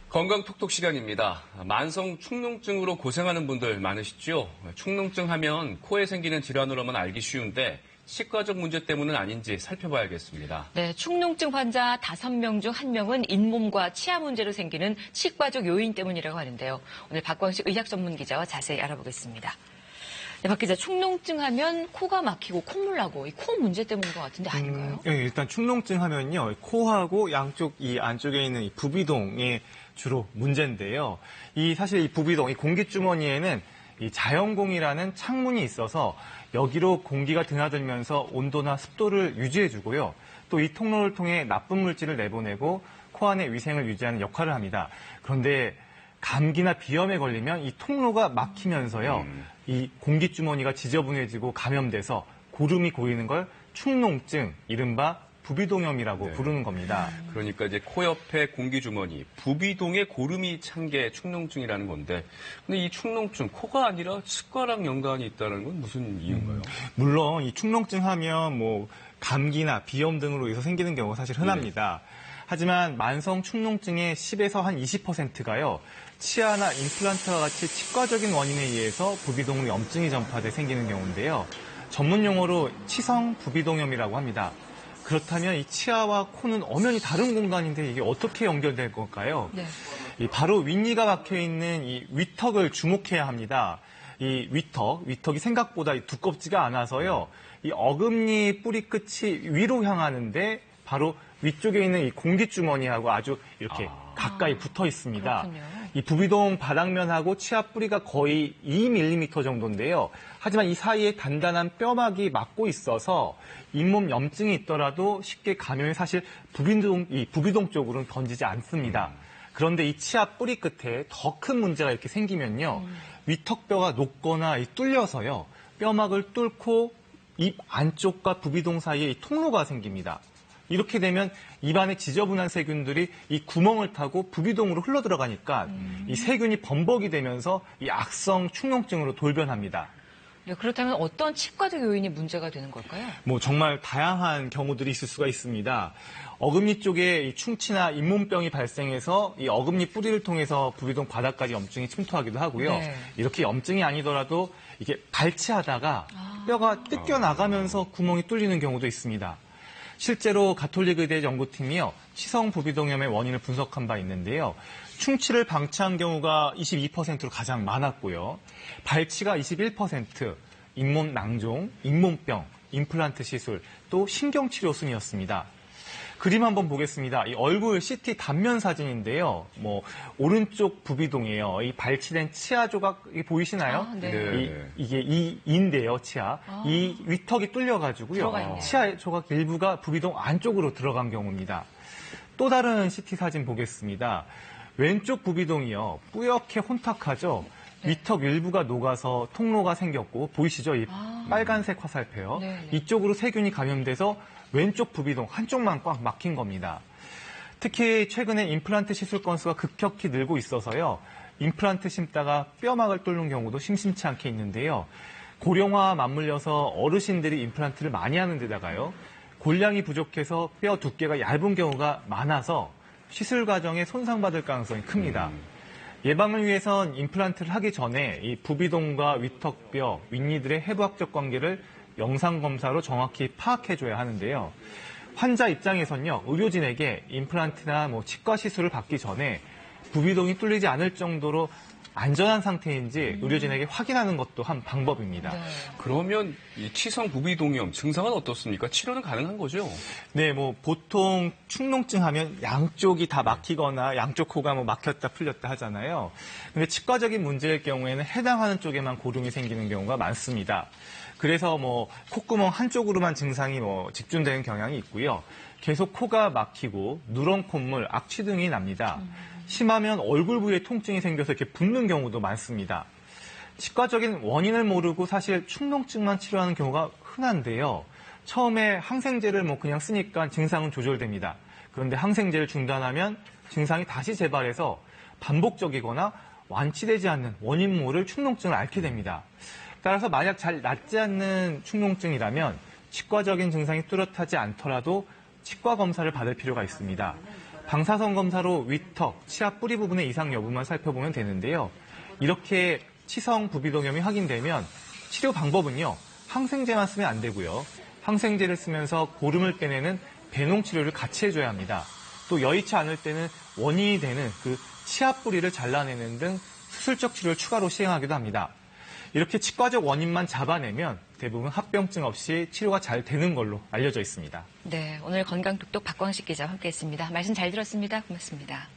건강 톡톡 시간입니다. 만성 축농증으로 고생하는 분들 많으시죠? 축농증 하면 코에 생기는 질환으로만 알기 쉬운데 치과적 문제 때문은 아닌지 살펴봐야겠습니다. 네, 축농증 환자 5명 중 1명은 잇몸과 치아 문제로 생기는 치과적 요인 때문이라고 하는데요. 오늘 박광식 의학 전문 기자와 자세히 알아보겠습니다. 네, 박 기자, 축농증 하면 코가 막히고 콧물 나고 이 코 문제 때문인 것 같은데 아닌가요? 네, 일단 축농증 하면요, 코하고 양쪽 이 안쪽에 있는 이 부비동이 주로 문제인데요. 사실 이 부비동, 이 공기주머니에는 이 자연공이라는 창문이 있어서 여기로 공기가 드나들면서 온도나 습도를 유지해주고요. 또 이 통로를 통해 나쁜 물질을 내보내고 코 안의 위생을 유지하는 역할을 합니다. 그런데 감기나 비염에 걸리면 이 통로가 막히면서요. 이 공기주머니가 지저분해지고 감염돼서 고름이 고이는 걸 축농증, 이른바 부비동염이라고 부르는 겁니다. 그러니까 이제 코 옆에 공기주머니, 부비동에 고름이 찬 게 축농증이라는 건데, 근데 이 축농증, 코가 아니라 치과랑 연관이 있다는 건 무슨 이유인가요? 물론 이 축농증 하면 뭐 감기나 비염 등으로 인해서 생기는 경우가 사실 흔합니다. 하지만 만성 축농증의 10에서 한 20%가요. 치아나 임플란트와 같이 치과적인 원인에 의해서 부비동으로 염증이 전파돼 생기는 경우인데요. 전문 용어로 치성 부비동염이라고 합니다. 그렇다면 이 치아와 코는 엄연히 다른 공간인데 이게 어떻게 연결될 걸까요? 네. 바로 윗니가 박혀있는 이 위턱을 주목해야 합니다. 이 위턱이 생각보다 두껍지가 않아서요. 이 어금니 뿌리 끝이 위로 향하는데 바로 위쪽에 있는 이 공기주머니하고 아주 이렇게 가까이 붙어 있습니다. 그렇군요. 이 부비동 바닥면하고 치아 뿌리가 거의 2mm 정도인데요. 하지만 이 사이에 단단한 뼈막이 막고 있어서 잇몸 염증이 있더라도 쉽게 감염이 사실 부비동 쪽으로는 번지지 않습니다. 그런데 이 치아 뿌리 끝에 더 큰 문제가 이렇게 생기면요. 위턱뼈가 녹거나 뚫려서요. 뼈막을 뚫고 입 안쪽과 부비동 사이에 이 통로가 생깁니다. 이렇게 되면 입안에 지저분한 세균들이 이 구멍을 타고 부비동으로 흘러들어가니까 이 세균이 범벅이 되면서 이 악성 축농증으로 돌변합니다. 네, 그렇다면 어떤 치과적 요인이 문제가 되는 걸까요? 뭐 정말 다양한 경우들이 있을 수가 있습니다. 어금니 쪽에 이 충치나 잇몸병이 발생해서 이 어금니 뿌리를 통해서 부비동 바닥까지 염증이 침투하기도 하고요. 네. 이렇게 염증이 아니더라도 이게 발치하다가 뼈가 뜯겨 나가면서 구멍이 뚫리는 경우도 있습니다. 실제로 가톨릭 의대 연구팀이요, 치성 부비동염의 원인을 분석한 바 있는데요. 충치를 방치한 경우가 22%로 가장 많았고요. 발치가 21%, 잇몸 낭종, 잇몸병, 임플란트 시술, 또 신경치료 순이었습니다. 그림 한번 보겠습니다. 이 얼굴 CT 단면 사진인데요. 오른쪽 부비동이에요. 이 발치된 치아 조각 보이시나요? 네. 이게 이인데요, 치아. 이 위턱이 뚫려가지고요. 치아 조각 일부가 부비동 안쪽으로 들어간 경우입니다. 또 다른 CT 사진 보겠습니다. 왼쪽 부비동이요. 뿌옇게 혼탁하죠. 위턱 일부가 녹아서 통로가 생겼고, 보이시죠? 이 빨간색 화살표요. 네네. 이쪽으로 세균이 감염돼서 왼쪽 부비동 한쪽만 꽉 막힌 겁니다. 특히 최근에 임플란트 시술 건수가 급격히 늘고 있어서요. 임플란트 심다가 뼈막을 뚫는 경우도 심심치 않게 있는데요. 고령화와 맞물려서 어르신들이 임플란트를 많이 하는 데다가요. 골량이 부족해서 뼈 두께가 얇은 경우가 많아서 시술 과정에 손상받을 가능성이 큽니다. 예방을 위해선 임플란트를 하기 전에 이 부비동과 위턱뼈, 윗니들의 해부학적 관계를 영상검사로 정확히 파악해줘야 하는데요. 환자 입장에선요, 의료진에게 임플란트나 치과 시술을 받기 전에 부비동이 뚫리지 않을 정도로 안전한 상태인지 의료진에게 확인하는 것도 한 방법입니다. 네. 그러면 이 치성 부비동염 증상은 어떻습니까? 치료는 가능한 거죠? 네, 보통 축농증 하면 양쪽이 다 막히거나 양쪽 코가 막혔다 풀렸다 하잖아요. 근데 치과적인 문제일 경우에는 해당하는 쪽에만 고름이 생기는 경우가 많습니다. 그래서 콧구멍 한쪽으로만 증상이 집중되는 경향이 있고요. 계속 코가 막히고 누런 콧물, 악취 등이 납니다. 심하면 얼굴 부위에 통증이 생겨서 이렇게 붓는 경우도 많습니다. 치과적인 원인을 모르고 사실 축농증만 치료하는 경우가 흔한데요. 처음에 항생제를 그냥 쓰니까 증상은 조절됩니다. 그런데 항생제를 중단하면 증상이 다시 재발해서 반복적이거나 완치되지 않는 원인 모를 축농증을 앓게 됩니다. 따라서 만약 잘 낫지 않는 축농증이라면 치과적인 증상이 뚜렷하지 않더라도 치과 검사를 받을 필요가 있습니다. 방사선 검사로 위턱, 치아 뿌리 부분의 이상 여부만 살펴보면 되는데요. 이렇게 치성 부비동염이 확인되면 치료 방법은요. 항생제만 쓰면 안 되고요. 항생제를 쓰면서 고름을 빼내는 배농 치료를 같이 해줘야 합니다. 또 여의치 않을 때는 원인이 되는 그 치아 뿌리를 잘라내는 등 수술적 치료를 추가로 시행하기도 합니다. 이렇게 치과적 원인만 잡아내면 대부분 합병증 없이 치료가 잘 되는 걸로 알려져 있습니다. 네, 오늘 건강톡톡 박광식 기자와 함께했습니다. 말씀 잘 들었습니다. 고맙습니다.